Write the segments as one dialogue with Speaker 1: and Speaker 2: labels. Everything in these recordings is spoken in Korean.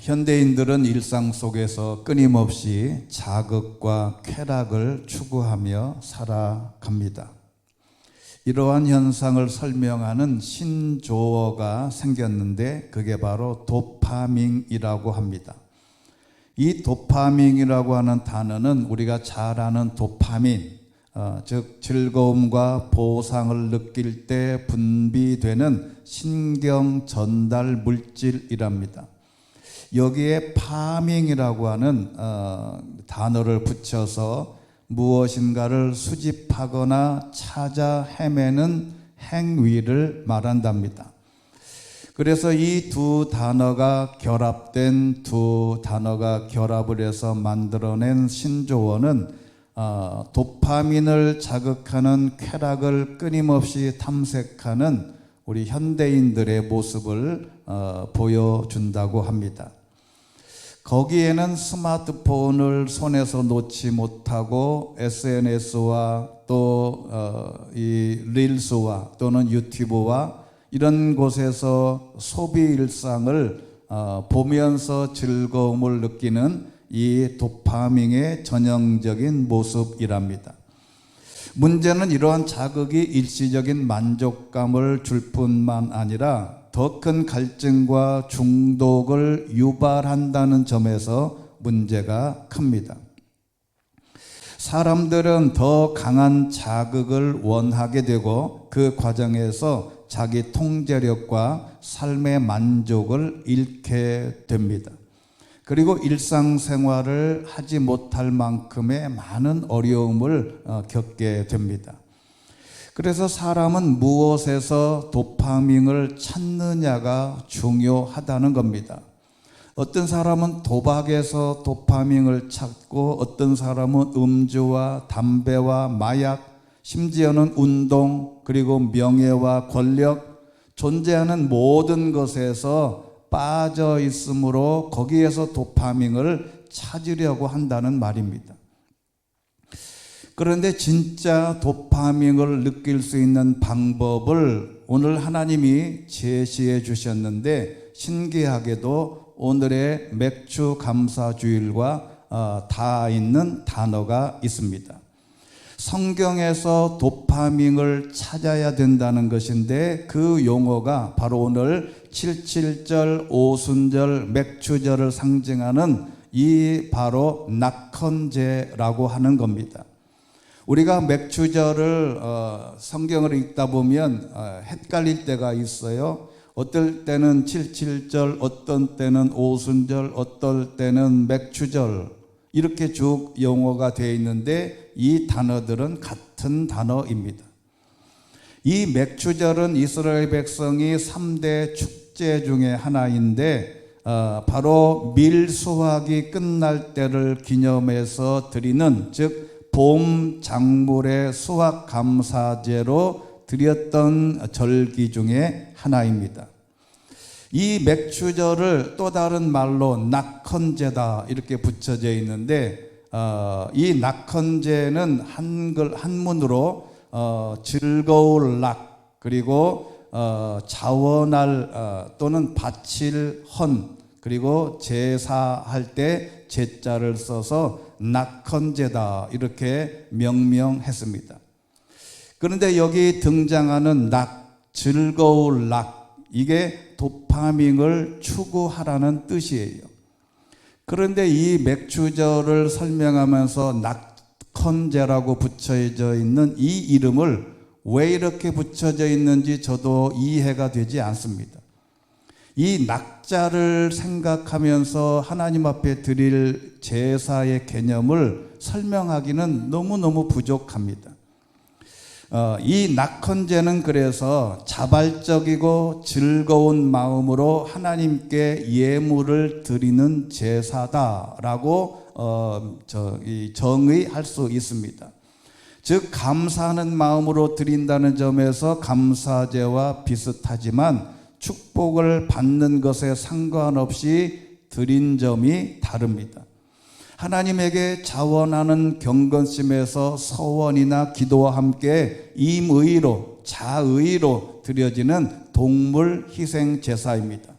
Speaker 1: 현대인들은 일상 속에서 끊임없이 자극과 쾌락을 추구하며 살아갑니다. 이러한 현상을 설명하는 신조어가 생겼는데 그게 바로 도파민이라고 합니다. 이 도파민이라고 하는 단어는 우리가 잘 아는 도파민, 즉 즐거움과 보상을 느낄 때 분비되는 신경 전달 물질이랍니다. 여기에 파밍이라고 하는 단어를 붙여서 무엇인가를 수집하거나 찾아 헤매는 행위를 말한답니다. 그래서 이 두 단어가 결합된 두 단어가 결합을 해서 만들어낸 신조어는 도파민을 자극하는 쾌락을 끊임없이 탐색하는 우리 현대인들의 모습을 보여준다고 합니다. 거기에는 스마트폰을 손에서 놓지 못하고 SNS와 또 이 릴스와 또는 유튜브와 이런 곳에서 소비 일상을 보면서 즐거움을 느끼는 이 도파민의 전형적인 모습이랍니다. 문제는 이러한 자극이 일시적인 만족감을 줄 뿐만 아니라 더 큰 갈증과 중독을 유발한다는 점에서 문제가 큽니다. 사람들은 더 강한 자극을 원하게 되고 그 과정에서 자기 통제력과 삶의 만족을 잃게 됩니다. 그리고 일상생활을 하지 못할 만큼의 많은 어려움을 겪게 됩니다. 그래서 사람은 무엇에서 도파민을 찾느냐가 중요하다는 겁니다. 어떤 사람은 도박에서 도파민을 찾고 어떤 사람은 음주와 담배와 마약, 심지어는 운동, 그리고 명예와 권력, 존재하는 모든 것에서 빠져 있으므로 거기에서 도파민을 찾으려고 한다는 말입니다. 그런데 진짜 도파민을 느낄 수 있는 방법을 오늘 하나님이 제시해 주셨는데 신기하게도 오늘의 맥주 감사 주일과 닿아 있는 단어가 있습니다. 성경에서 도파민을 찾아야 된다는 것인데 그 용어가 바로 오늘 77절 오순절 맥주절을 상징하는 이 바로 낙헌제라고 하는 겁니다. 우리가 맥주절을 성경을 읽다 보면 헷갈릴 때가 있어요. 어떨 때는 77절, 어떤 때는 오순절, 어떨 때는 맥주절 이렇게 쭉 용어가 되어 있는데 이 단어들은 같은 단어입니다. 이 맥주절은 이스라엘 백성이 3대 축제 중에 하나인데 바로 밀수확이 끝날 때를 기념해서 드리는 즉 봄 작물의 수확 감사제로 드렸던 절기 중에 하나입니다. 이 맥주절을 또 다른 말로 낙헌제다 이렇게 붙여져 있는데 이 낙헌제는 한문으로 즐거울 낙 그리고 자원할 또는 바칠 헌 그리고 제사할 때 제자를 써서 낙헌제다 이렇게 명명했습니다. 그런데 여기 등장하는 낙, 즐거울 낙 이게 도파민을 추구하라는 뜻이에요. 그런데 이 맥주절을 설명하면서 낙헌제라고 붙여져 있는 이 이름을 왜 이렇게 붙여져 있는지 저도 이해가 되지 않습니다. 이 낙자를 생각하면서 하나님 앞에 드릴 제사의 개념을 설명하기는 너무너무 부족합니다. 이 낙헌제는 그래서 자발적이고 즐거운 마음으로 하나님께 예물을 드리는 제사다라고 정의할 수 있습니다. 즉 감사하는 마음으로 드린다는 점에서 감사제와 비슷하지만 축복을 받는 것에 상관없이 드린 점이 다릅니다. 하나님에게 자원하는 경건심에서 서원이나 기도와 함께 임의로 자의로 드려지는 동물 희생 제사입니다.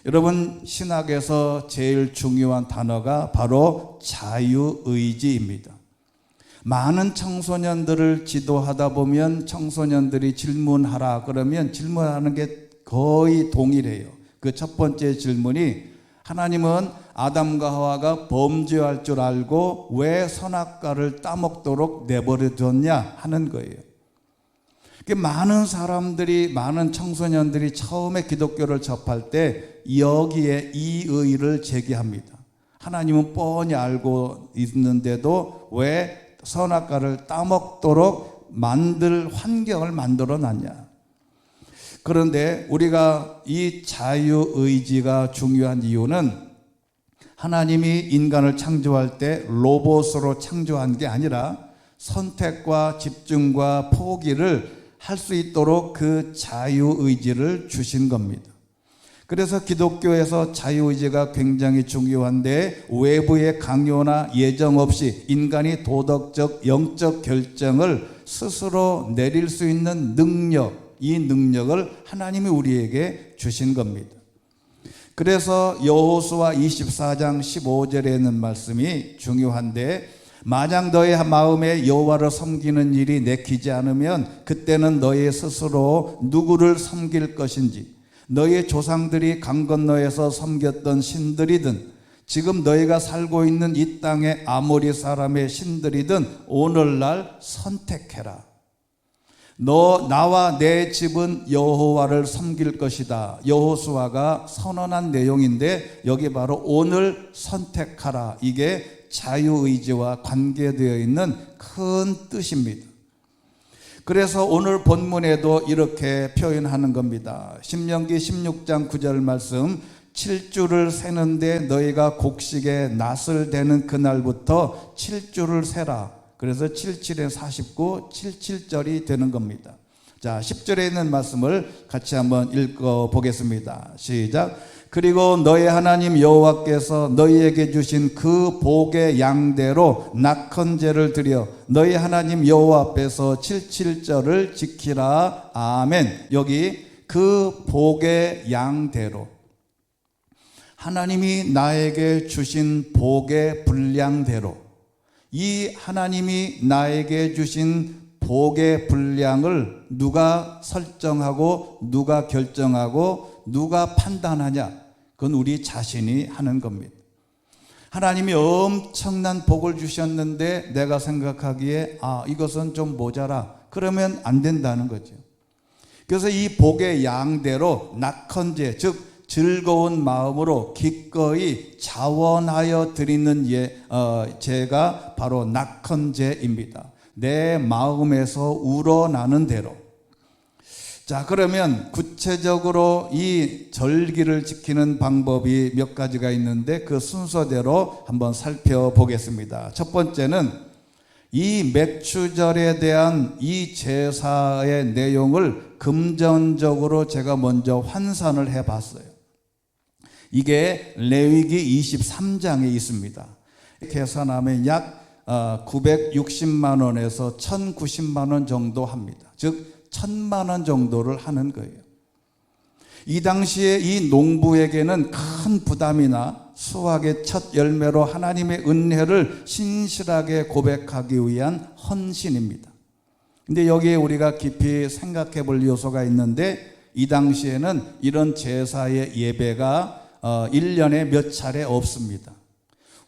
Speaker 1: 여러분, 신학에서 제일 중요한 단어가 바로 자유의지입니다. 많은 청소년들을 지도하다 보면 청소년들이 질문하라 그러면 질문하는 게 거의 동일해요. 그 첫 번째 질문이, 하나님은 아담과 하와가 범죄할 줄 알고 왜 선악과를 따먹도록 내버려 뒀냐 하는 거예요. 많은 사람들이, 많은 청소년들이 처음에 기독교를 접할 때 여기에 이 의의를 제기합니다. 하나님은 뻔히 알고 있는데도 왜 선악과를 따먹도록 만들 환경을 만들어 놨냐. 그런데 우리가 이 자유의지가 중요한 이유는 하나님이 인간을 창조할 때 로봇으로 창조한 게 아니라 선택과 집중과 포기를 할 수 있도록 그 자유의지를 주신 겁니다. 그래서 기독교에서 자유의지가 굉장히 중요한데, 외부의 강요나 예정 없이 인간이 도덕적, 영적 결정을 스스로 내릴 수 있는 능력, 이 능력을 하나님이 우리에게 주신 겁니다. 그래서 여호수아 24장 15절에 있는 말씀이 중요한데, 만약 너의 마음에 여호와를 섬기는 일이 내키지 않으면 그때는 너의 스스로 누구를 섬길 것인지, 너의 조상들이 강 건너에서 섬겼던 신들이든 지금 너희가 살고 있는 이 땅의 아모리 사람의 신들이든 오늘날 선택해라. 나와 내 집은 여호와를 섬길 것이다. 여호수아가 선언한 내용인데, 여기 바로 오늘 선택하라, 이게 자유의지와 관계되어 있는 큰 뜻입니다. 그래서 오늘 본문에도 이렇게 표현하는 겁니다. 신명기 16장 9절 말씀, 7주를 세는데 너희가 곡식에 낫을 대는 그날부터 7주를 세라. 그래서 77에 49, 77절이 되는 겁니다. 자, 10절에 있는 말씀을 같이 한번 읽어보겠습니다. 시작. 그리고 너희 하나님 여호와께서 너희에게 주신 그 복의 양대로 낙헌제를 드려 너희 하나님 여호와 앞에서 77절을 지키라. 아멘. 여기 그 복의 양대로, 하나님이 나에게 주신 복의 분량대로, 이 하나님이 나에게 주신 복의 분량을 누가 설정하고 누가 결정하고 누가 판단하냐? 그건 우리 자신이 하는 겁니다. 하나님이 엄청난 복을 주셨는데 내가 생각하기에 이것은 좀 모자라, 그러면 안 된다는 거죠. 그래서 이 복의 양대로 낙헌제, 즉 즐거운 마음으로 기꺼이 자원하여 드리는 제가 바로 낙헌제입니다. 내 마음에서 우러나는 대로. 자, 그러면 구체적으로 이 절기를 지키는 방법이 몇 가지가 있는데 그 순서대로 한번 살펴보겠습니다. 첫 번째는 이 맥추절에 대한 이 제사의 내용을 금전적으로 제가 먼저 환산을 해봤어요. 이게 레위기 23장에 있습니다. 계산하면 약 960만 원에서 1090만 원 정도 합니다. 즉 1000만 원 정도를 하는 거예요. 이 당시에 이 농부에게는 큰 부담이나 수확의 첫 열매로 하나님의 은혜를 신실하게 고백하기 위한 헌신입니다. 근데 여기에 우리가 깊이 생각해 볼 요소가 있는데, 이 당시에는 이런 제사의 예배가 1년에 몇 차례 없습니다.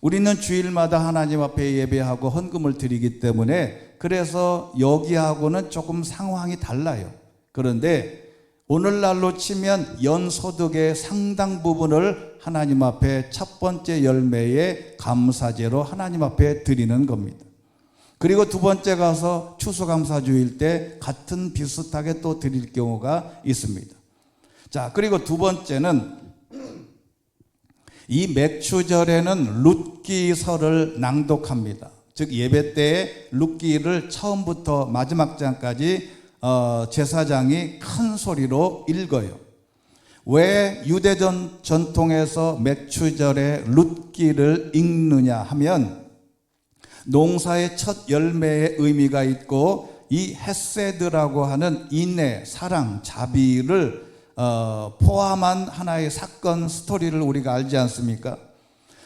Speaker 1: 우리는 주일마다 하나님 앞에 예배하고 헌금을 드리기 때문에 그래서 여기하고는 조금 상황이 달라요. 그런데 오늘날로 치면 연소득의 상당 부분을 하나님 앞에 첫 번째 열매의 감사제로 하나님 앞에 드리는 겁니다. 그리고 두 번째 가서 추수감사주일 때 같은 비슷하게 또 드릴 경우가 있습니다. 자, 그리고 두 번째는 이 맥추절에는 룻기서를 낭독합니다. 즉 예배 때에 룻기를 처음부터 마지막 장까지 제사장이 큰 소리로 읽어요. 왜 유대 전통에서 맥추절에 룻기를 읽느냐 하면 농사의 첫 열매의 의미가 있고, 이 헤세드라고 하는 인내, 사랑, 자비를 포함한 하나의 사건 스토리를 우리가 알지 않습니까?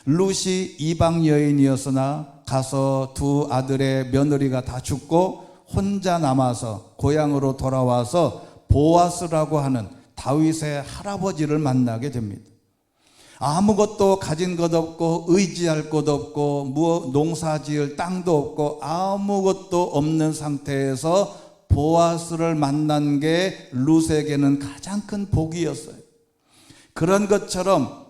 Speaker 1: 룻이 이방 여인이었으나 가서 두 아들의 며느리가 다 죽고 혼자 남아서 고향으로 돌아와서 보아스라고 하는 다윗의 할아버지를 만나게 됩니다. 아무것도 가진 것 없고 의지할 것 없고 농사 지을 땅도 없고 아무것도 없는 상태에서 보아스를 만난 게 룻에게는 가장 큰 복이었어요. 그런 것처럼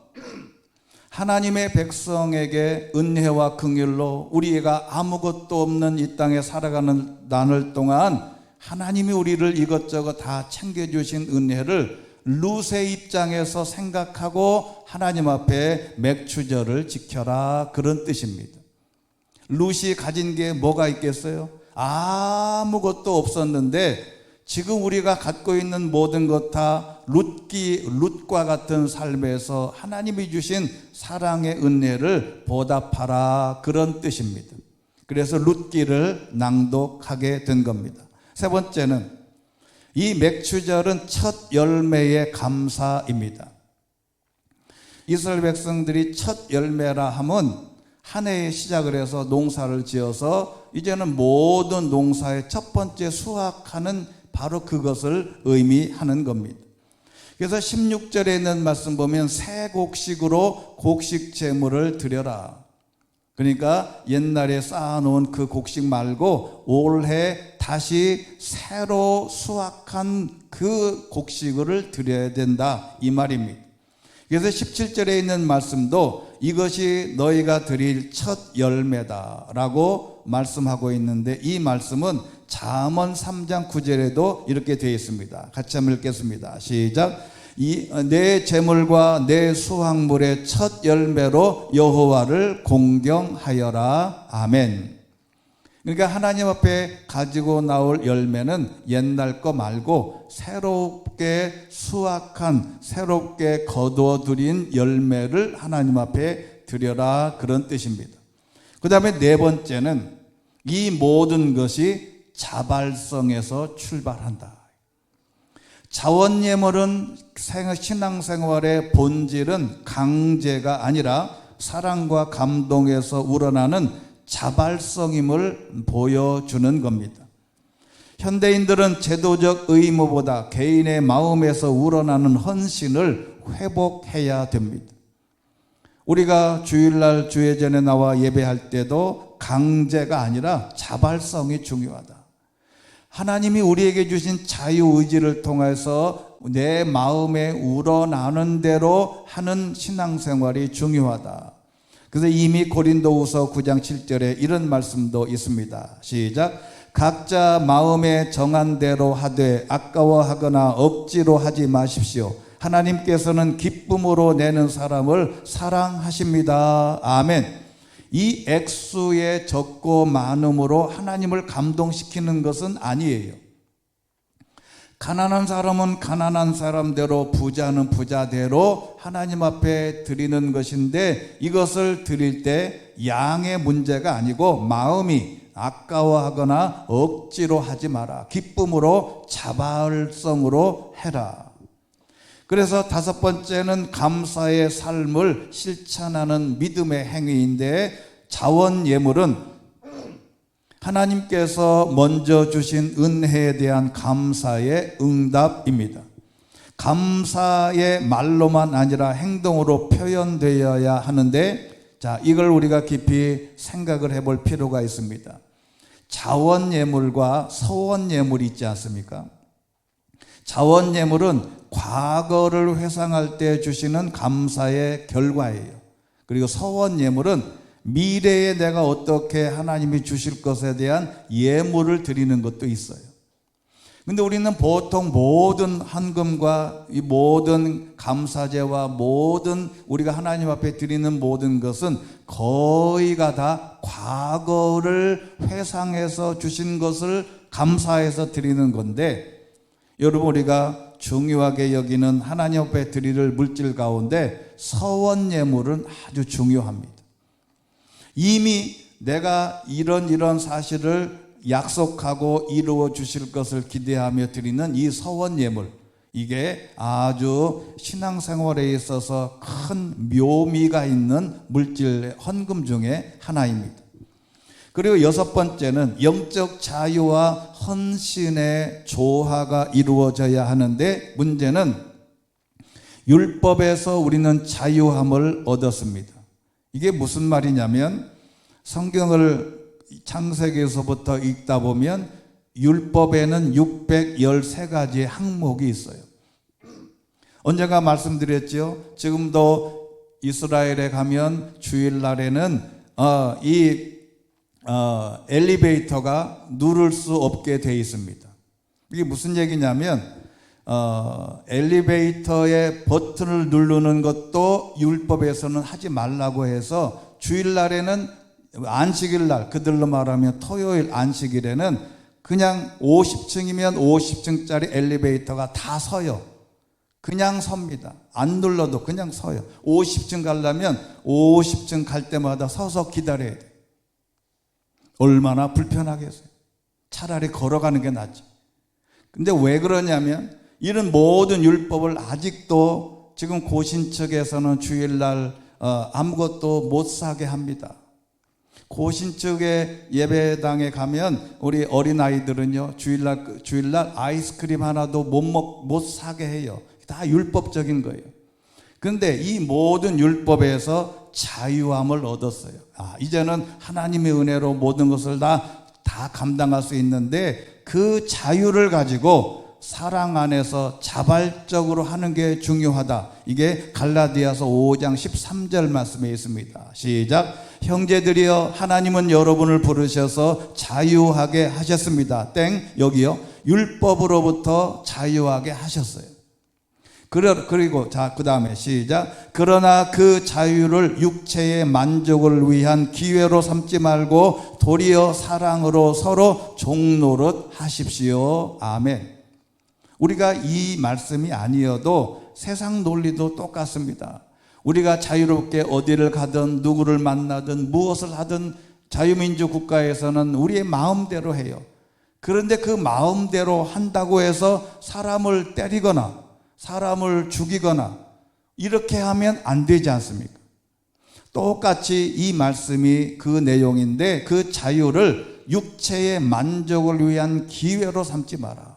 Speaker 1: 하나님의 백성에게 은혜와 긍휼로 우리가 아무것도 없는 이 땅에 살아가는 나흘 동안 하나님이 우리를 이것저것 다 챙겨주신 은혜를 룻의 입장에서 생각하고 하나님 앞에 맥추절을 지켜라, 그런 뜻입니다. 룻이 가진 게 뭐가 있겠어요? 아무것도 없었는데 지금 우리가 갖고 있는 모든 것 다 룻과 같은 삶에서 하나님이 주신 사랑의 은혜를 보답하라, 그런 뜻입니다. 그래서 룻기를 낭독하게 된 겁니다. 세 번째는 이 맥추절은 첫 열매의 감사입니다. 이스라엘 백성들이 첫 열매라 하면 한 해의 시작을 해서 농사를 지어서 이제는 모든 농사의 첫 번째 수확하는 바로 그것을 의미하는 겁니다. 그래서 16절에 있는 말씀 보면 새 곡식으로 곡식 제물을 드려라. 그러니까 옛날에 쌓아놓은 그 곡식 말고 올해 다시 새로 수확한 그 곡식을 드려야 된다, 이 말입니다. 그래서 17절에 있는 말씀도 이것이 너희가 드릴 첫 열매다라고 말씀하고 있는데, 이 말씀은 잠언 3장 9절에도 이렇게 되어 있습니다. 같이 한번 읽겠습니다. 시작. 내 재물과 내 수확물의 첫 열매로 여호와를 공경하여라. 아멘. 그러니까 하나님 앞에 가지고 나올 열매는 옛날 거 말고 새롭게 수확한, 새롭게 거두어들인 열매를 하나님 앞에 드려라, 그런 뜻입니다. 그 다음에 네 번째는 이 모든 것이 자발성에서 출발한다. 자원예물은 신앙생활의 본질은 강제가 아니라 사랑과 감동에서 우러나는 자발성임을 보여주는 겁니다. 현대인들은 제도적 의무보다 개인의 마음에서 우러나는 헌신을 회복해야 됩니다. 우리가 주일날 주예전에 나와 예배할 때도 강제가 아니라 자발성이 중요하다. 하나님이 우리에게 주신 자유의지를 통해서 내 마음에 우러나는 대로 하는 신앙생활이 중요하다. 그래서 이미 고린도후서 9장 7절에 이런 말씀도 있습니다. 시작. 각자 마음에 정한 대로 하되 아까워하거나 억지로 하지 마십시오. 하나님께서는 기쁨으로 내는 사람을 사랑하십니다. 아멘. 이 액수의 적고 많음으로 하나님을 감동시키는 것은 아니에요. 가난한 사람은 가난한 사람대로, 부자는 부자대로 하나님 앞에 드리는 것인데, 이것을 드릴 때 양의 문제가 아니고 마음이 아까워하거나 억지로 하지 마라. 기쁨으로 자발성으로 해라. 그래서 다섯 번째는 감사의 삶을 실천하는 믿음의 행위인데, 자원 예물은 하나님께서 먼저 주신 은혜에 대한 감사의 응답입니다. 감사의 말로만 아니라 행동으로 표현되어야 하는데, 자, 이걸 우리가 깊이 생각을 해볼 필요가 있습니다. 자원 예물과 서원 예물이 있지 않습니까? 자원 예물은 과거를 회상할 때 주시는 감사의 결과예요. 그리고 서원 예물은 미래에 내가 어떻게 하나님이 주실 것에 대한 예물을 드리는 것도 있어요. 근데 우리는 보통 모든 헌금과 이 모든 감사제와 모든 우리가 하나님 앞에 드리는 모든 것은 거의가 다 과거를 회상해서 주신 것을 감사해서 드리는 건데, 여러분, 우리가 중요하게 여기는 하나님 앞에 드릴 물질 가운데 서원 예물은 아주 중요합니다. 이미 내가 이런 사실을 약속하고 이루어 주실 것을 기대하며 드리는 이 서원 예물, 이게 아주 신앙생활에 있어서 큰 묘미가 있는 물질 헌금 중에 하나입니다. 그리고 여섯 번째는 영적 자유와 헌신의 조화가 이루어져야 하는데, 문제는 율법에서 우리는 자유함을 얻었습니다. 이게 무슨 말이냐면, 성경을 창세기에서부터 읽다 보면 율법에는 613가지의 항목이 있어요. 언젠가 말씀드렸죠. 지금도 이스라엘에 가면 주일날에는 엘리베이터가 누를 수 없게 되어 있습니다. 이게 무슨 얘기냐면 엘리베이터의 버튼을 누르는 것도 율법에서는 하지 말라고 해서 주일날에는, 안식일날, 그들로 말하면 토요일 안식일에는 그냥 50층이면 50층짜리 엘리베이터가 다 서요. 그냥 섭니다. 안 눌러도 그냥 서요. 50층 가려면 50층 갈 때마다 서서 기다려야 돼요. 얼마나 불편하겠어요. 차라리 걸어가는 게 낫지. 근데 왜 그러냐면, 이런 모든 율법을 아직도 지금 고신측에서는 주일날 아무것도 못 사게 합니다. 고신측의 예배당에 가면 우리 어린아이들은요, 주일날 아이스크림 하나도 못 사게 해요. 다 율법적인 거예요. 그런데 이 모든 율법에서 자유함을 얻었어요. 이제는 하나님의 은혜로 모든 것을 다 감당할 수 있는데, 그 자유를 가지고 사랑 안에서 자발적으로 하는 게 중요하다. 이게 갈라디아서 5장 13절 말씀에 있습니다. 시작. 형제들이여, 하나님은 여러분을 부르셔서 자유하게 하셨습니다. 여기요. 율법으로부터 자유하게 하셨어요. 그리고 그 다음에 시작. 그러나 그 자유를 육체의 만족을 위한 기회로 삼지 말고 도리어 사랑으로 서로 종노릇 하십시오. 아멘. 우리가 이 말씀이 아니어도 세상 논리도 똑같습니다. 우리가 자유롭게 어디를 가든 누구를 만나든 무엇을 하든 자유민주 국가에서는 우리의 마음대로 해요. 그런데 그 마음대로 한다고 해서 사람을 때리거나 사람을 죽이거나 이렇게 하면 안 되지 않습니까? 똑같이 이 말씀이 그 내용인데, 그 자유를 육체의 만족을 위한 기회로 삼지 마라.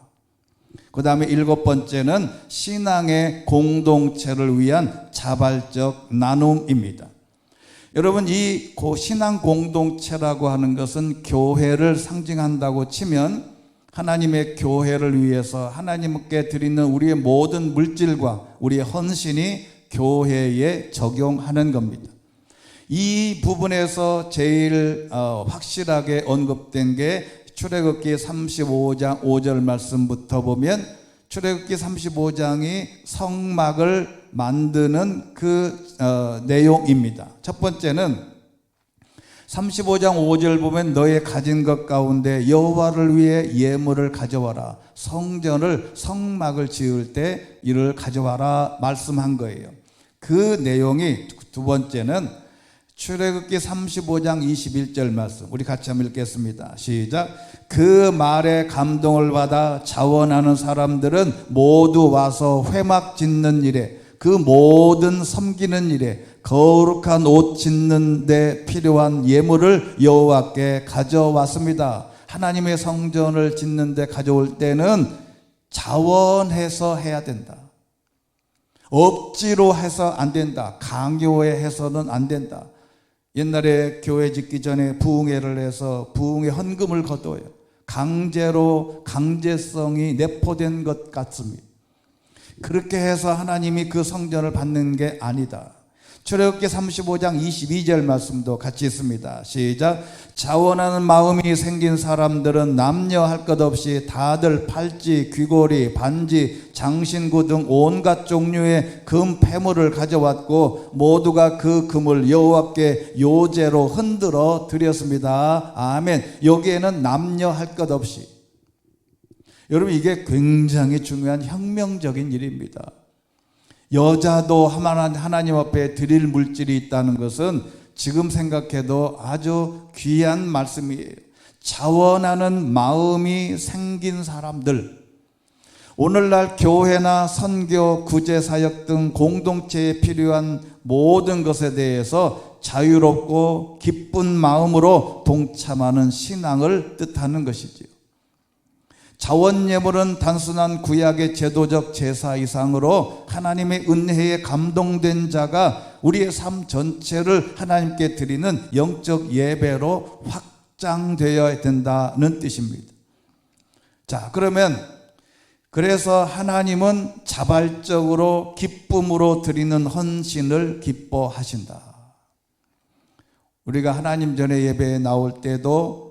Speaker 1: 그 다음에 일곱 번째는 신앙의 공동체를 위한 자발적 나눔입니다. 여러분, 이 신앙 공동체라고 하는 것은 교회를 상징한다고 치면, 하나님의 교회를 위해서 하나님께 드리는 우리의 모든 물질과 우리의 헌신이 교회에 적용하는 겁니다. 이 부분에서 제일 확실하게 언급된 게 출애굽기 35장 5절 말씀부터 보면, 출애굽기 35장이 성막을 만드는 그 내용입니다. 첫 번째는 35장 5절 보면, 너의 가진 것 가운데 여호와를 위해 예물을 가져와라. 성막을 지을 때 이를 가져와라 말씀한 거예요. 그 내용이 두 번째는 출애굽기 35장 21절 말씀, 우리 같이 한번 읽겠습니다. 시작. 그 말에 감동을 받아 자원하는 사람들은 모두 와서 회막 짓는 일에, 그 모든 섬기는 일에 거룩한 옷 짓는 데 필요한 예물을 여호와께 가져왔습니다. 하나님의 성전을 짓는 데 가져올 때는 자원해서 해야 된다. 억지로 해서 안 된다. 강요해 해서는 안 된다. 옛날에 교회 짓기 전에 부흥회를 해서 부흥회 헌금을 거둬요. 강제성이 내포된 것 같습니다. 그렇게 해서 하나님이 그 성전을 받는 게 아니다. 출애굽기 35장 22절 말씀도 같이 있습니다. 시작. 자원하는 마음이 생긴 사람들은 남녀할 것 없이 다들 팔찌, 귀고리, 반지, 장신구 등 온갖 종류의 금 패물을 가져왔고, 모두가 그 금을 여호와께 요제로 흔들어 드렸습니다. 아멘. 여기에는 남녀할 것 없이. 여러분, 이게 굉장히 중요한 혁명적인 일입니다. 여자도 하나님 앞에 드릴 물질이 있다는 것은 지금 생각해도 아주 귀한 말씀이에요. 자원하는 마음이 생긴 사람들, 오늘날 교회나 선교, 구제사역 등 공동체에 필요한 모든 것에 대해서 자유롭고 기쁜 마음으로 동참하는 신앙을 뜻하는 것이지요. 자원예물은 단순한 구약의 제도적 제사 이상으로 하나님의 은혜에 감동된 자가 우리의 삶 전체를 하나님께 드리는 영적 예배로 확장되어야 된다는 뜻입니다. 자, 그래서 하나님은 자발적으로 기쁨으로 드리는 헌신을 기뻐하신다. 우리가 하나님 전에 예배에 나올 때도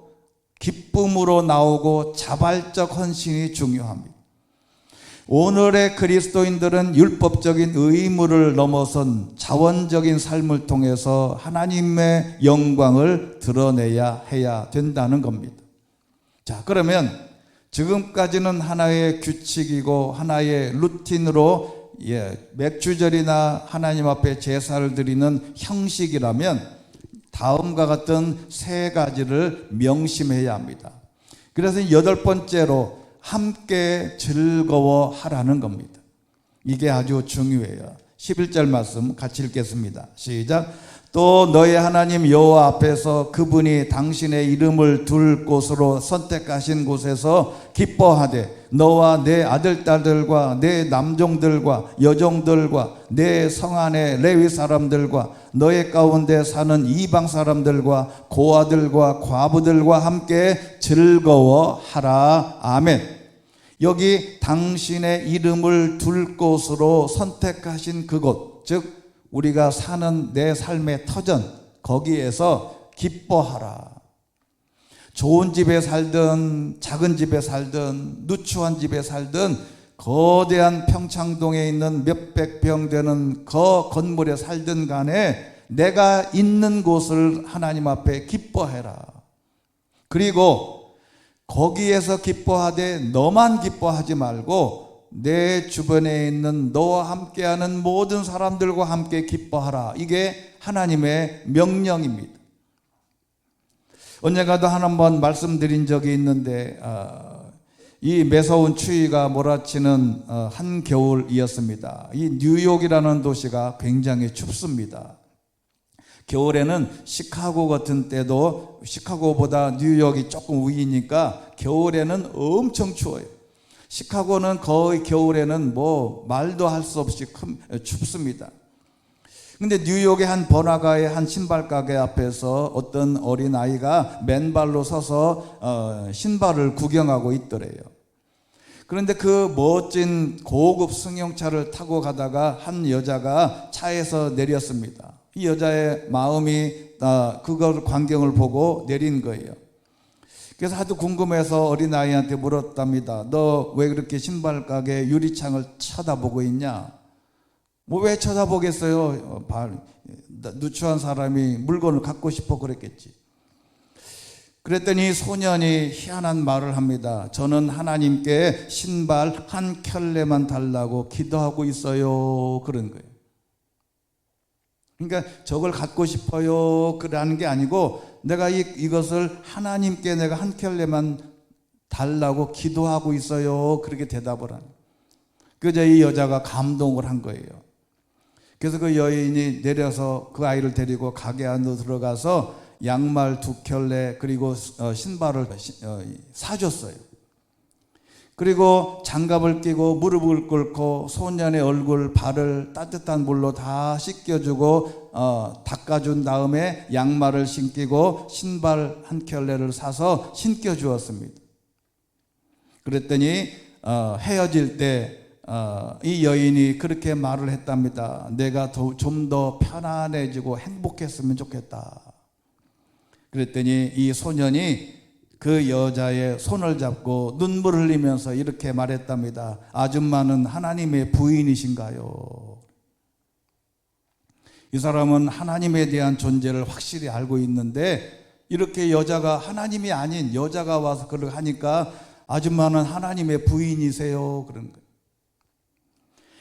Speaker 1: 기쁨으로 나오고 자발적 헌신이 중요합니다. 오늘의 그리스도인들은 율법적인 의무를 넘어선 자원적인 삶을 통해서 하나님의 영광을 드러내야 해야 된다는 겁니다. 자, 그러면 지금까지는 하나의 규칙이고 하나의 루틴으로 맥주절이나 하나님 앞에 제사를 드리는 형식이라면 다음과 같은 세 가지를 명심해야 합니다. 그래서 8번째로 함께 즐거워하라는 겁니다. 이게 아주 중요해요. 11절 말씀 같이 읽겠습니다. 시작. 또 너의 하나님 여호와 앞에서 그분이 당신의 이름을 둘 곳으로 선택하신 곳에서 기뻐하되 너와 내 아들 딸들과 내 남종들과 여종들과 내 성 안의 레위 사람들과 너의 가운데 사는 이방 사람들과 고아들과 과부들과 함께 즐거워하라. 아멘. 여기 당신의 이름을 둘 곳으로 선택하신 그곳, 즉 우리가 사는 내 삶의 터전, 거기에서 기뻐하라. 좋은 집에 살든 작은 집에 살든 누추한 집에 살든 거대한 평창동에 있는 몇백 평 되는 그 건물에 살든 간에 내가 있는 곳을 하나님 앞에 기뻐해라. 그리고 거기에서 기뻐하되 너만 기뻐하지 말고 내 주변에 있는 너와 함께하는 모든 사람들과 함께 기뻐하라. 이게 하나님의 명령입니다. 언젠가도 한번 말씀드린 적이 있는데 이 매서운 추위가 몰아치는 한겨울이었습니다. 이 뉴욕이라는 도시가 굉장히 춥습니다. 겨울에는 시카고 같은 때도 시카고보다 뉴욕이 조금 위니까 겨울에는 엄청 추워요. 시카고는 거의 겨울에는 말도 할 수 없이 춥습니다. 근데 뉴욕의 한 번화가의 한 신발 가게 앞에서 어떤 어린 아이가 맨발로 서서 신발을 구경하고 있더래요. 그런데 그 멋진 고급 승용차를 타고 가다가 한 여자가 차에서 내렸습니다. 이 여자의 마음이 그걸 광경을 보고 내린 거예요. 그래서 하도 궁금해서 어린아이한테 물었답니다. 너 왜 그렇게 신발 가게 유리창을 쳐다보고 있냐? 왜 쳐다보겠어요? 누추한 사람이 물건을 갖고 싶어 그랬겠지. 그랬더니 소년이 희한한 말을 합니다. 저는 하나님께 신발 한 켤레만 달라고 기도하고 있어요. 그런 거예요. 그러니까 저걸 갖고 싶어요 그러는 게 아니고 내가 이것을 하나님께 내가 한 켤레만 달라고 기도하고 있어요. 그렇게 대답을 하는. 그저 이 여자가 감동을 한 거예요. 그래서 그 여인이 내려서 그 아이를 데리고 가게 안으로 들어가서 양말 2켤레 그리고 신발을 사줬어요. 그리고 장갑을 끼고 무릎을 꿇고 소년의 얼굴, 발을 따뜻한 물로 다 씻겨주고 닦아준 다음에 양말을 신기고 신발 한 켤레를 사서 신겨주었습니다. 그랬더니 헤어질 때 이 여인이 그렇게 말을 했답니다. 내가 좀 더 편안해지고 행복했으면 좋겠다. 그랬더니 이 소년이 그 여자의 손을 잡고 눈물 흘리면서 이렇게 말했답니다. 아줌마는 하나님의 부인이신가요? 이 사람은 하나님에 대한 존재를 확실히 알고 있는데 이렇게 여자가 하나님이 아닌 여자가 와서 그걸 하니까 아줌마는 하나님의 부인이세요? 그런 거예요.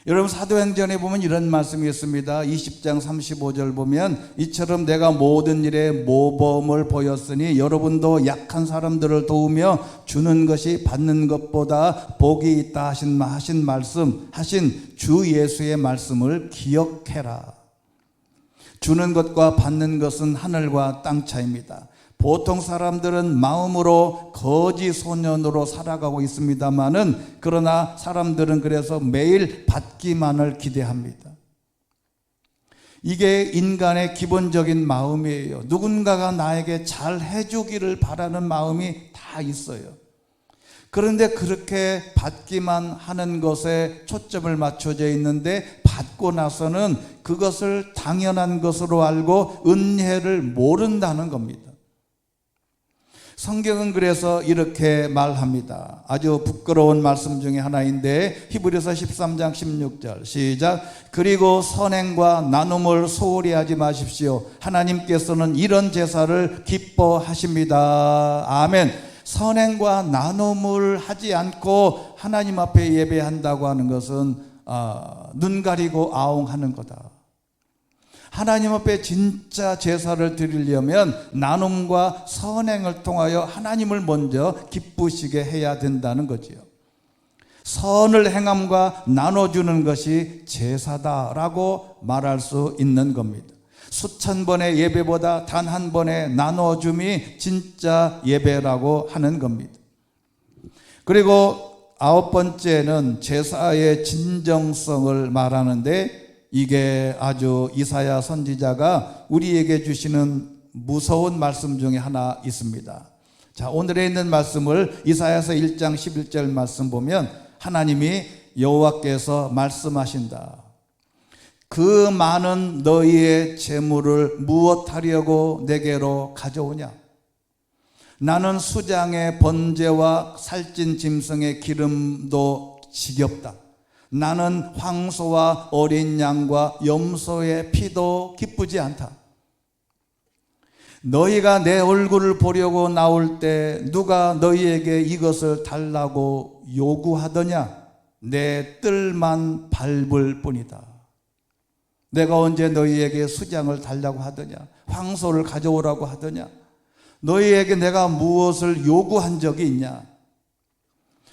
Speaker 1: 여러분 사도행전에 보면 이런 말씀이 있습니다. 20장 35절 보면 이처럼 내가 모든 일에 모범을 보였으니 여러분도 약한 사람들을 도우며 주는 것이 받는 것보다 복이 있다 하신 주 예수의 말씀을 기억해라. 주는 것과 받는 것은 하늘과 땅 차이입니다. 보통 사람들은 마음으로 거지 소년으로 살아가고 있습니다만은 그러나 사람들은 그래서 매일 받기만을 기대합니다. 이게 인간의 기본적인 마음이에요. 누군가가 나에게 잘 해주기를 바라는 마음이 다 있어요. 그런데 그렇게 받기만 하는 것에 초점을 맞춰져 있는데 받고 나서는 그것을 당연한 것으로 알고 은혜를 모른다는 겁니다. 성경은 그래서 이렇게 말합니다. 아주 부끄러운 말씀 중에 하나인데 히브리서 13장 16절 시작. 그리고 선행과 나눔을 소홀히 하지 마십시오. 하나님께서는 이런 제사를 기뻐하십니다. 아멘. 선행과 나눔을 하지 않고 하나님 앞에 예배한다고 하는 것은 눈 가리고 아웅하는 거다. 하나님 앞에 진짜 제사를 드리려면 나눔과 선행을 통하여 하나님을 먼저 기쁘시게 해야 된다는 거지요. 선을 행함과 나눠주는 것이 제사다라고 말할 수 있는 겁니다. 수천 번의 예배보다 단 한 번의 나눠줌이 진짜 예배라고 하는 겁니다. 그리고 9번째는 제사의 진정성을 말하는데 이게 아주 이사야 선지자가 우리에게 주시는 무서운 말씀 중에 하나 있습니다. 자, 오늘에 있는 말씀을 이사야서 1장 11절 말씀 보면 하나님이 여호와께서 말씀하신다. 그 많은 너희의 재물을 무엇하려고 내게로 가져오냐? 나는 수장의 번제와 살찐 짐승의 기름도 지겹다. 나는 황소와 어린 양과 염소의 피도 기쁘지 않다. 너희가 내 얼굴을 보려고 나올 때 누가 너희에게 이것을 달라고 요구하더냐? 내 뜰만 밟을 뿐이다. 내가 언제 너희에게 수장을 달라고 하더냐? 황소를 가져오라고 하더냐? 너희에게 내가 무엇을 요구한 적이 있냐?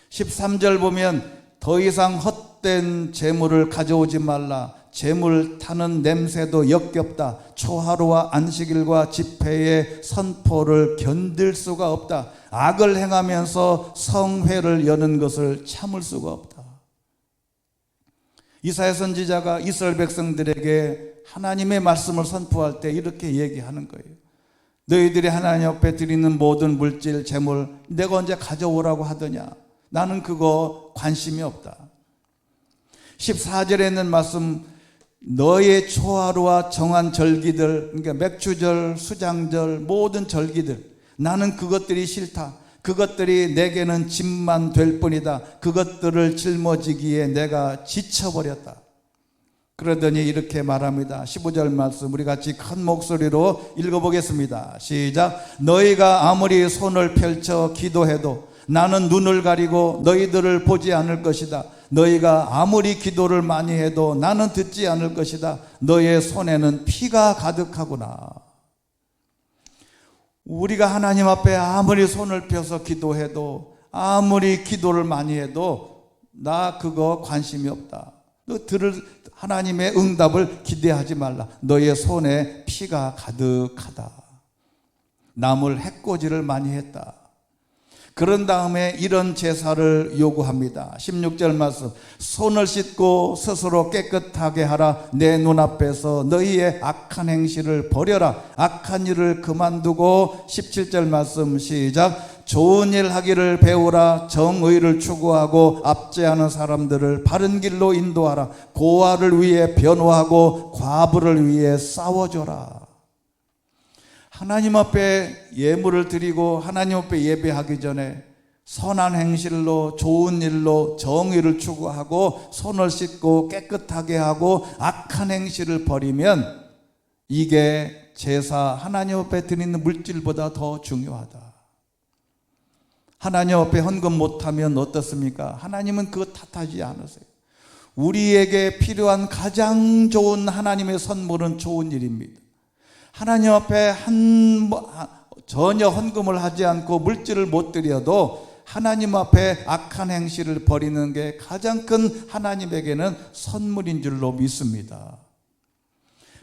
Speaker 1: 13절 보면 더 이상 헛된 재물을 가져오지 말라. 재물 타는 냄새도 역겹다. 초하루와 안식일과 집회의 선포를 견딜 수가 없다. 악을 행하면서 성회를 여는 것을 참을 수가 없다. 이사야 선지자가 이스라엘 백성들에게 하나님의 말씀을 선포할 때 이렇게 얘기하는 거예요. 너희들이 하나님 앞에 드리는 모든 물질, 재물 내가 언제 가져오라고 하더냐? 나는 그거 관심이 없다. 14절에 있는 말씀, 너의 초하루와 정한 절기들, 그러니까 맥주절, 수장절, 모든 절기들, 나는 그것들이 싫다. 그것들이 내게는 짐만 될 뿐이다. 그것들을 짊어지기에 내가 지쳐버렸다. 그러더니 이렇게 말합니다. 15절 말씀 우리 같이 큰 목소리로 읽어보겠습니다. 시작. 너희가 아무리 손을 펼쳐 기도해도 나는 눈을 가리고 너희들을 보지 않을 것이다. 너희가 아무리 기도를 많이 해도 나는 듣지 않을 것이다. 너의 손에는 피가 가득하구나. 우리가 하나님 앞에 아무리 손을 펴서 기도해도 아무리 기도를 많이 해도 나 그거 관심이 없다. 너 들을 하나님의 응답을 기대하지 말라. 너의 손에 피가 가득하다. 남을 해코지를 많이 했다. 그런 다음에 이런 제사를 요구합니다. 16절 말씀, 손을 씻고 스스로 깨끗하게 하라. 내 눈앞에서 너희의 악한 행실을 버려라. 악한 일을 그만두고 17절 말씀 시작. 좋은 일 하기를 배우라. 정의를 추구하고 압제하는 사람들을 바른 길로 인도하라. 고아를 위해 변호하고 과부를 위해 싸워줘라. 하나님 앞에 예물을 드리고 하나님 앞에 예배하기 전에 선한 행실로 좋은 일로 정의를 추구하고 손을 씻고 깨끗하게 하고 악한 행실을 버리면 이게 제사 하나님 앞에 드리는 물질보다 더 중요하다. 하나님 앞에 헌금 못하면 어떻습니까? 하나님은 그거 탓하지 않으세요. 우리에게 필요한 가장 좋은 하나님의 선물은 좋은 일입니다. 하나님 앞에 전혀 헌금을 하지 않고 물질을 못 드려도 하나님 앞에 악한 행실을 벌이는 게 가장 큰 하나님에게는 선물인 줄로 믿습니다.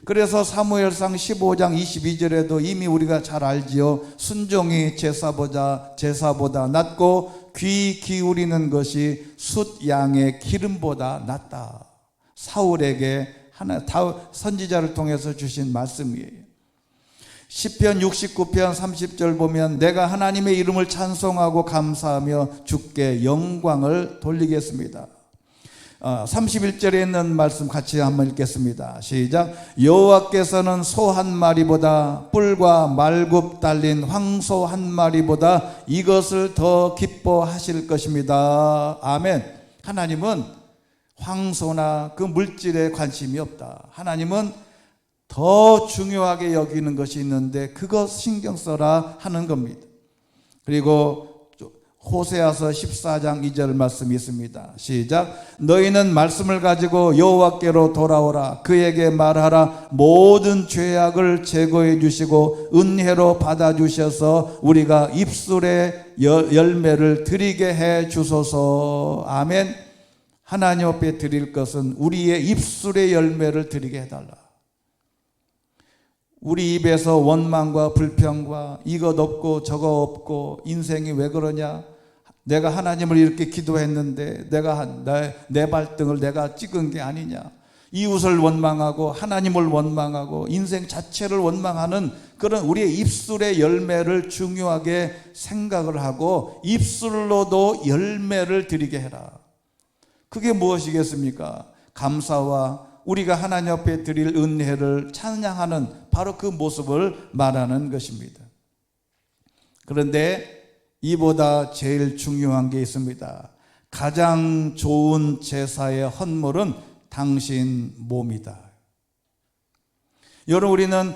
Speaker 1: 그래서 사무엘상 15장 22절에도 이미 우리가 잘 알지요. 순종이 제사보다 낫고 귀 기울이는 것이 숫 양의 기름보다 낫다. 사울에게 선지자를 통해서 주신 말씀이에요. 시편 69편 30절 보면 내가 하나님의 이름을 찬송하고 감사하며 주께 영광을 돌리겠습니다. 31절에 있는 말씀 같이 한번 읽겠습니다. 시작. 여호와께서는 소 한 마리보다 뿔과 말굽 달린 황소 한 마리보다 이것을 더 기뻐하실 것입니다. 아멘. 하나님은 황소나 그 물질에 관심이 없다. 하나님은 더 중요하게 여기는 것이 있는데 그것 신경 써라 하는 겁니다. 그리고 호세아서 14장 2절 말씀이 있습니다. 시작. 너희는 말씀을 가지고 여호와께로 돌아오라. 그에게 말하라. 모든 죄악을 제거해 주시고 은혜로 받아주셔서 우리가 입술의 열매를 드리게 해 주소서. 아멘. 하나님 앞에 드릴 것은 우리의 입술의 열매를 드리게 해달라. 우리 입에서 원망과 불평과 이것 없고 저거 없고 인생이 왜 그러냐, 내가 하나님을 이렇게 기도했는데 내 발등을 내가 찍은 게 아니냐, 이웃을 원망하고 하나님을 원망하고 인생 자체를 원망하는 그런 우리의 입술의 열매를 중요하게 생각을 하고 입술로도 열매를 드리게 해라. 그게 무엇이겠습니까? 감사와 우리가 하나님 앞에 드릴 은혜를 찬양하는 바로 그 모습을 말하는 것입니다. 그런데 이보다 제일 중요한 게 있습니다. 가장 좋은 제사의 헌물은 당신 몸이다. 여러분, 우리는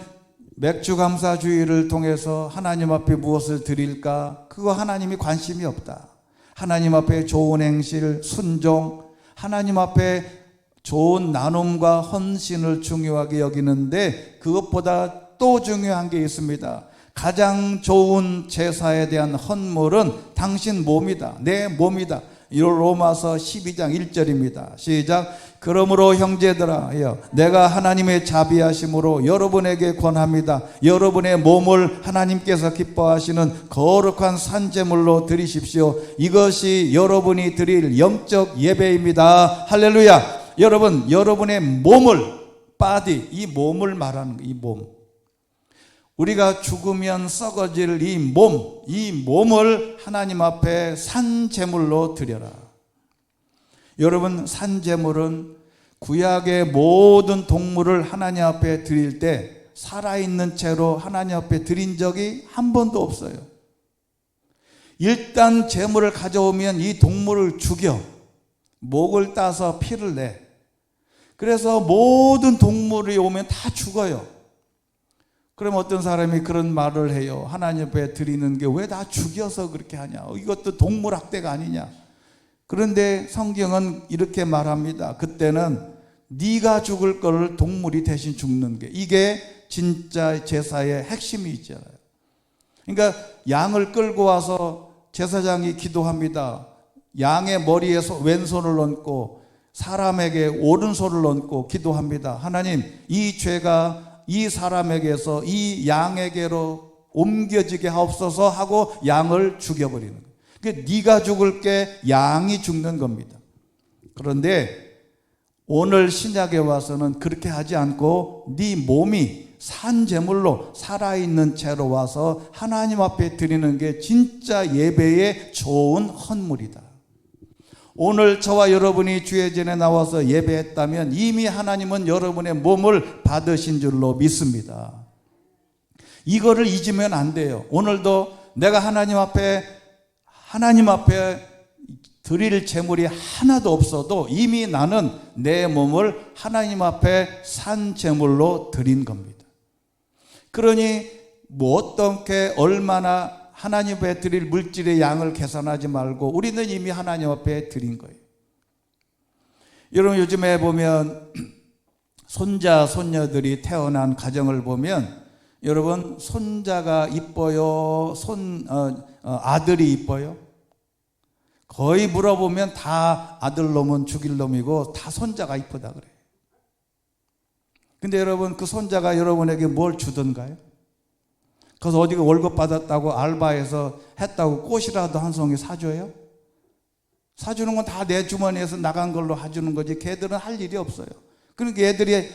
Speaker 1: 맥주감사주의를 통해서 하나님 앞에 무엇을 드릴까? 그거 하나님이 관심이 없다. 하나님 앞에 좋은 행실, 순종, 하나님 앞에 좋은 나눔과 헌신을 중요하게 여기는데 그것보다 또 중요한 게 있습니다. 가장 좋은 제사에 대한 헌물은 당신 몸이다. 내 몸이다. 로마서 12장 1절입니다. 시작. 그러므로 형제들아, 내가 하나님의 자비하심으로 여러분에게 권합니다. 여러분의 몸을 하나님께서 기뻐하시는 거룩한 산제물로 드리십시오. 이것이 여러분이 드릴 영적 예배입니다. 할렐루야. 여러분, 여러분의 몸을, 바디, 이 몸을 말하는 이 몸, 우리가 죽으면 썩어질 이 몸을 하나님 앞에 산제물로 드려라. 여러분, 산제물은 구약의 모든 동물을 하나님 앞에 드릴 때 살아있는 채로 하나님 앞에 드린 적이 한 번도 없어요. 일단 제물을 가져오면 이 동물을 죽여 목을 따서 피를 내. 그래서 모든 동물이 오면 다 죽어요. 그럼 어떤 사람이 그런 말을 해요. 하나님 앞에 드리는 게 왜 다 죽여서 그렇게 하냐, 이것도 동물 학대가 아니냐. 그런데 성경은 이렇게 말합니다. 그때는 네가 죽을 거를 동물이 대신 죽는 게, 이게 진짜 제사의 핵심이 있잖아요. 그러니까 양을 끌고 와서 제사장이 기도합니다. 양의 머리에 왼손을 얹고 사람에게 오른손을 얹고 기도합니다. 하나님, 이 죄가 이 사람에게서 이 양에게로 옮겨지게 하옵소서 하고 양을 죽여버리는 거예요. 그러니까 네가 죽을 게 양이 죽는 겁니다. 그런데 오늘 신약에 와서는 그렇게 하지 않고 네 몸이 산제물로 살아있는 채로 와서 하나님 앞에 드리는 게 진짜 예배의 좋은 헌물이다. 오늘 저와 여러분이 주의 전에 나와서 예배했다면 이미 하나님은 여러분의 몸을 받으신 줄로 믿습니다. 이거를 잊으면 안 돼요. 오늘도 내가 하나님 앞에 드릴 제물이 하나도 없어도 이미 나는 내 몸을 하나님 앞에 산 제물로 드린 겁니다. 그러니 어떻게 얼마나 하나님 앞에 드릴 물질의 양을 계산하지 말고 우리는 이미 하나님 앞에 드린 거예요. 여러분 요즘에 보면 손자 손녀들이 태어난 가정을 보면 여러분 손자가 이뻐요? 아들이 이뻐요? 거의 물어보면 다 아들 놈은 죽일 놈이고 다 손자가 이쁘다 그래요. 근데 여러분 그 손자가 여러분에게 뭘 주던가요? 그래서 어디 월급 받았다고 알바해서 했다고 꽃이라도 한 송이 사줘요? 사주는 건 다 내 주머니에서 나간 걸로 해주는 거지 걔들은 할 일이 없어요. 그러니까 얘들이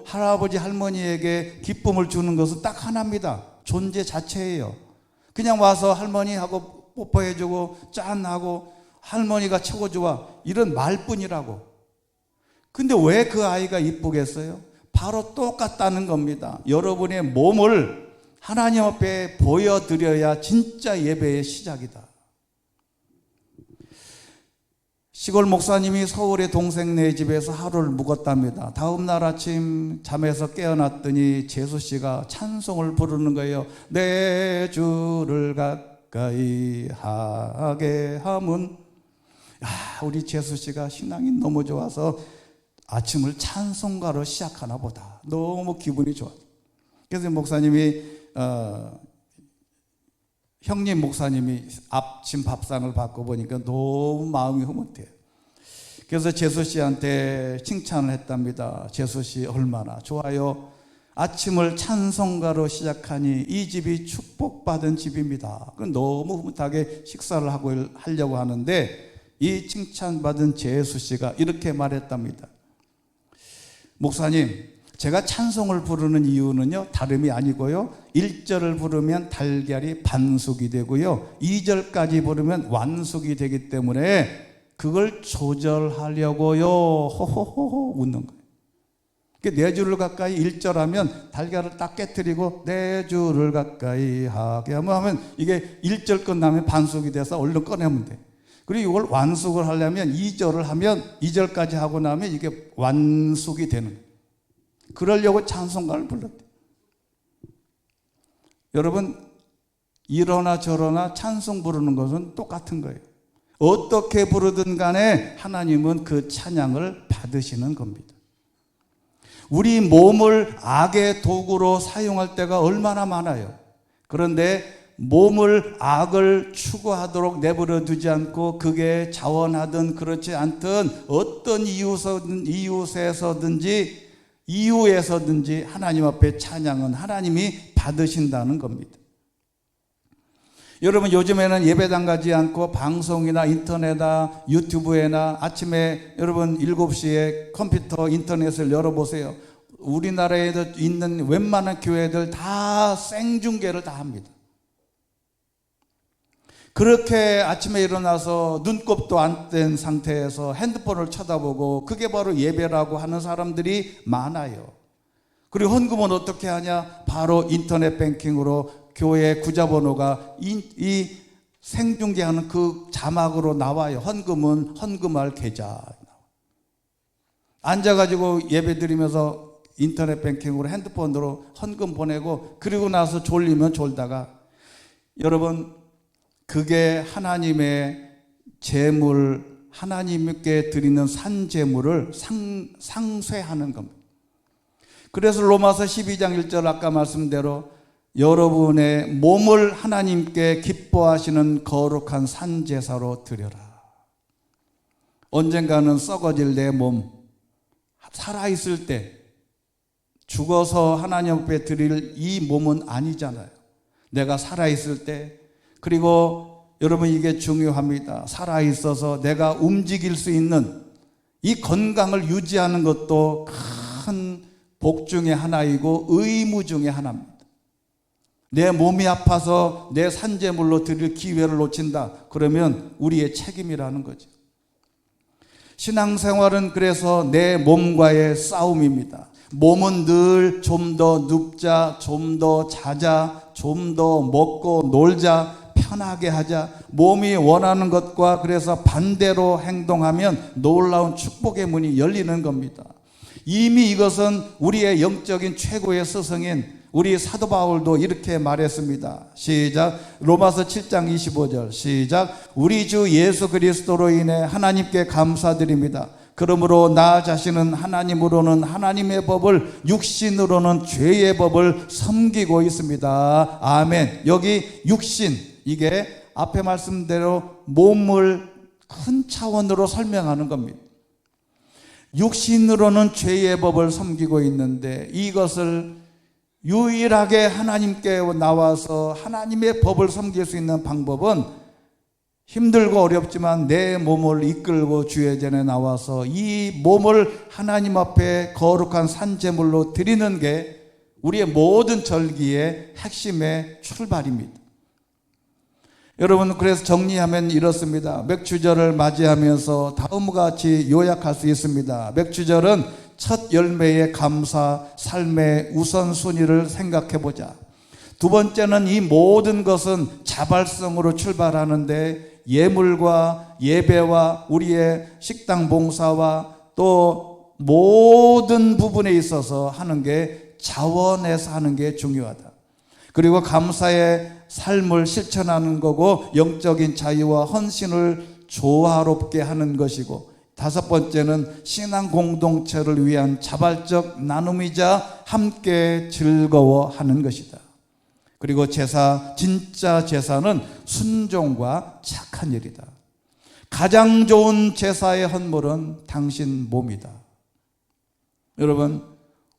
Speaker 1: 할아버지 할머니에게 기쁨을 주는 것은 딱 하나입니다. 존재 자체예요. 그냥 와서 할머니하고 뽀뽀해주고 짠하고 할머니가 최고 좋아 이런 말뿐이라고. 근데 왜 그 아이가 이쁘겠어요? 바로 똑같다는 겁니다. 여러분의 몸을 하나님 앞에 보여드려야 진짜 예배의 시작이다. 시골 목사님이 서울의 동생네 집에서 하루를 묵었답니다. 다음 날 아침 잠에서 깨어났더니 재수씨가 찬송을 부르는 거예요. 내 주를 가까이 하게 함은. 우리 재수씨가 신앙이 너무 좋아서 아침을 찬송가로 시작하나 보다. 너무 기분이 좋아. 그래서 목사님이 형님 목사님이 아침 밥상을 받고 보니까 너무 마음이 흐뭇해요. 그래서 재수 씨한테 칭찬을 했답니다. 재수 씨 얼마나 좋아요. 아침을 찬송가로 시작하니 이 집이 축복받은 집입니다. 너무 흐뭇하게 식사를 하려고 하는데 이 칭찬받은 재수 씨가 이렇게 말했답니다. 목사님, 제가 찬송을 부르는 이유는요 다름이 아니고요 1절을 부르면 달걀이 반숙이 되고요 2절까지 부르면 완숙이 되기 때문에 그걸 조절하려고요 호호호호 웃는 거예요. 내 주를 가까이 1절 하면 달걀을 딱 깨뜨리고 내 주를 가까이 하게 하면 이게 1절 끝나면 반숙이 돼서 얼른 꺼내면 돼. 그리고 이걸 완숙을 하려면 2절을 하면 2절까지 하고 나면 이게 완숙이 되는 거예요. 그러려고 찬송가를 불렀대요. 여러분 이러나 저러나 찬송 부르는 것은 똑같은 거예요. 어떻게 부르든 간에 하나님은 그 찬양을 받으시는 겁니다. 우리 몸을 악의 도구로 사용할 때가 얼마나 많아요. 그런데 몸을 악을 추구하도록 내버려 두지 않고 그게 자원하든 그렇지 않든 어떤 이유에서든지 하나님 앞에 찬양은 하나님이 받으신다는 겁니다. 여러분 요즘에는 예배당 가지 않고 방송이나 인터넷이나 유튜브에나 아침에 여러분 7시에 컴퓨터 인터넷을 열어보세요. 우리나라에 있는 웬만한 교회들 다 생중계를 다 합니다. 그렇게 아침에 일어나서 눈곱도 안 뗀 상태에서 핸드폰을 쳐다보고 그게 바로 예배라고 하는 사람들이 많아요. 그리고 헌금은 어떻게 하냐? 바로 인터넷 뱅킹으로 교회 구자번호가 이 생중계하는 그 자막으로 나와요. 헌금은 헌금할 계좌. 앉아가지고 예배 드리면서 인터넷 뱅킹으로 핸드폰으로 헌금 보내고 그리고 나서 졸리면 졸다가 여러분 그게 하나님의 제물, 하나님께 드리는 산제물을 상쇄하는 겁니다. 그래서 로마서 12장 1절 아까 말씀대로 여러분의 몸을 하나님께 기뻐하시는 거룩한 산제사로 드려라. 언젠가는 썩어질 내 몸, 살아있을 때 죽어서 하나님 앞에 드릴 이 몸은 아니잖아요. 내가 살아있을 때 그리고 여러분 이게 중요합니다. 살아있어서 내가 움직일 수 있는 이 건강을 유지하는 것도 큰 복 중에 하나이고 의무 중에 하나입니다. 내 몸이 아파서 내 산제물로 드릴 기회를 놓친다. 그러면 우리의 책임이라는 거죠. 신앙생활은 그래서 내 몸과의 싸움입니다. 몸은 늘 좀 더 눕자, 좀 더 자자, 좀 더 먹고 놀자, 편하게 하자. 몸이 원하는 것과 그래서 반대로 행동하면 놀라운 축복의 문이 열리는 겁니다. 이미 이것은 우리의 영적인 최고의 스승인 우리 사도 바울도 이렇게 말했습니다. 시작. 로마서 7장 25절 시작. 우리 주 예수 그리스도로 인해 하나님께 감사드립니다. 그러므로 나 자신은 하나님으로는 하나님의 법을, 육신으로는 죄의 법을 섬기고 있습니다. 아멘. 여기 육신, 이게 앞에 말씀대로 몸을 큰 차원으로 설명하는 겁니다. 육신으로는 죄의 법을 섬기고 있는데 이것을 유일하게 하나님께 나와서 하나님의 법을 섬길 수 있는 방법은 힘들고 어렵지만 내 몸을 이끌고 주의 전에 나와서 이 몸을 하나님 앞에 거룩한 산제물로 드리는 게 우리의 모든 절기의 핵심의 출발입니다. 여러분, 그래서 정리하면 이렇습니다. 맥주절을 맞이하면서 다음과 같이 요약할 수 있습니다. 맥주절은 첫 열매의 감사, 삶의 우선순위를 생각해보자. 두 번째는 이 모든 것은 자발성으로 출발하는데 예물과 예배와 우리의 식당 봉사와 또 모든 부분에 있어서 하는 게 자원해서 하는 게 중요하다. 그리고 감사의 삶을 실천하는 거고 영적인 자유와 헌신을 조화롭게 하는 것이고, 다섯 번째는 신앙 공동체를 위한 자발적 나눔이자 함께 즐거워하는 것이다. 그리고 제사, 진짜 제사는 순종과 착한 일이다. 가장 좋은 제사의 헌물은 당신 몸이다. 여러분,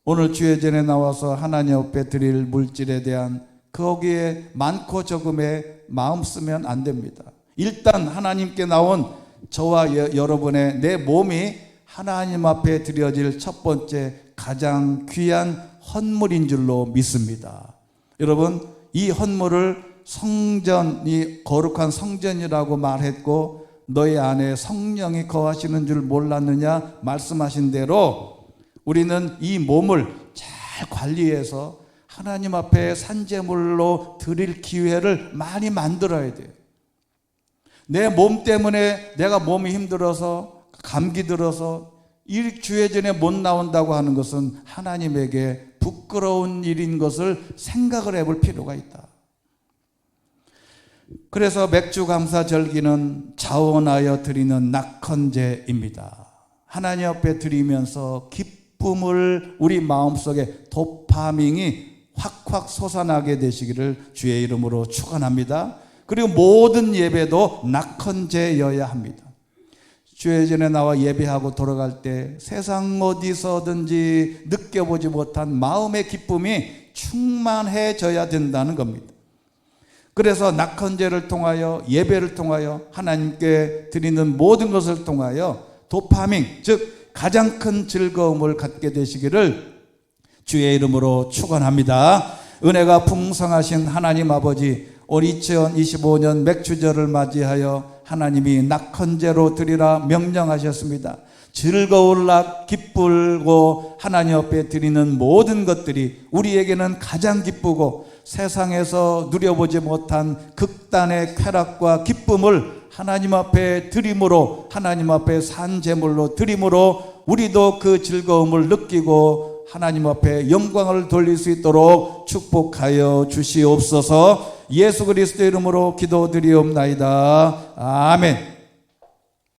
Speaker 1: 오늘 주의 전에 나와서 하나님 앞에 드릴 물질에 대한 거기에 많고 적음에 마음 쓰면 안 됩니다. 일단 하나님께 나온 저와 여러분의 내 몸이 하나님 앞에 드려질 첫 번째 가장 귀한 헌물인 줄로 믿습니다. 여러분, 이 헌물을 성전이 거룩한 성전이라고 말했고 너희 안에 성령이 거하시는 줄 몰랐느냐 말씀하신 대로 우리는 이 몸을 잘 관리해서 하나님 앞에 산제물로 드릴 기회를 많이 만들어야 돼요. 내 몸 때문에 내가 몸이 힘들어서 감기 들어서 이 주의 전에 못 나온다고 하는 것은 하나님에게 부끄러운 일인 것을 생각을 해볼 필요가 있다. 그래서 맥주 감사 절기는 자원하여 드리는 낙헌제입니다. 하나님 앞에 드리면서 기쁨을 우리 마음속에 도파민이 확확 솟아나게 되시기를 주의 이름으로 축원합니다. 그리고 모든 예배도 낙헌제여야 합니다. 주의 전에 나와 예배하고 돌아갈 때 세상 어디서든지 느껴보지 못한 마음의 기쁨이 충만해져야 된다는 겁니다. 그래서 낙헌제를 통하여 예배를 통하여 하나님께 드리는 모든 것을 통하여 도파민, 즉 가장 큰 즐거움을 갖게 되시기를 주의 이름으로 축원합니다. 은혜가 풍성하신 하나님 아버지, 올 2025년 맥주절을 맞이하여 하나님이 낙헌제로 드리라 명령하셨습니다. 즐거울라 기쁘고 하나님 앞에 드리는 모든 것들이 우리에게는 가장 기쁘고 세상에서 누려보지 못한 극단의 쾌락과 기쁨을 하나님 앞에 드림으로, 하나님 앞에 산제물로 드림으로 우리도 그 즐거움을 느끼고 하나님 앞에 영광을 돌릴 수 있도록 축복하여 주시옵소서. 예수 그리스도 이름으로 기도드리옵나이다. 아멘.